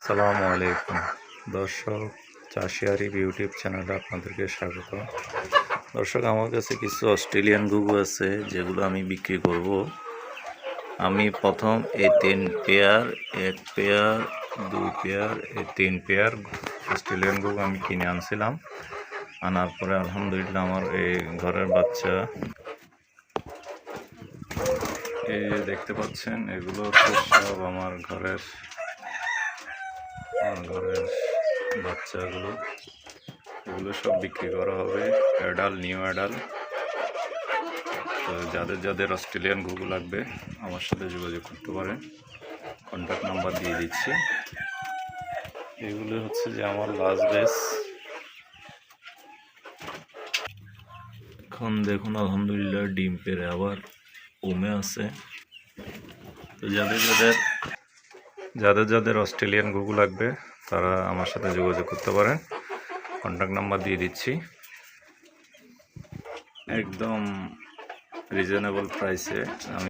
সালামু আলাইকুম দর্শক, চাষিয়ারি ইউটিউব চ্যানেলে আপনাদেরকে স্বাগত। দর্শক, আমার কাছে কিছু অস্ট্রেলিয়ান ঘুঘু আছে যেগুলো আমি বিক্রি করব। আমি প্রথম এই 3 পেয়ার, 1 পেয়ার, 2 পেয়ার, এই 3 পেয়ার অস্ট্রেলিয়ান ঘুঘু আমি কিনে আনছিলাম। আনার পরে আলহামদুলিল্লাহ আমার এই ঘরের বাচ্চা, এই যে দেখতে পাচ্ছেন, এগুলো সব আমার ঘরের বাচ্চাগুলো। এগুলো সব বিক্রি করা হবে, অ্যাডাল, নিউ অ্যাডাল। তো যাদের অস্ট্রেলিয়ান ঘুঘু লাগবে আমার সাথে যোগাযোগ করতে পারেন, কন্ট্যাক্ট নাম্বার দিয়ে দিচ্ছি। এগুলো হচ্ছে যে আমার লাস্ট বেস। এখন দেখুন আলহামদুলিল্লাহ ডিম পেড়ে আবার কমে আছে। তো যাদের অস্ট্রেলিয়ান ঘুঘু লাগবে তারা আমার সাথে যোগাযোগ করতে পারেন, কন্ট্যাক্ট নাম্বার দিয়ে দিচ্ছি। একদম রিজনেবল প্রাইসে আমি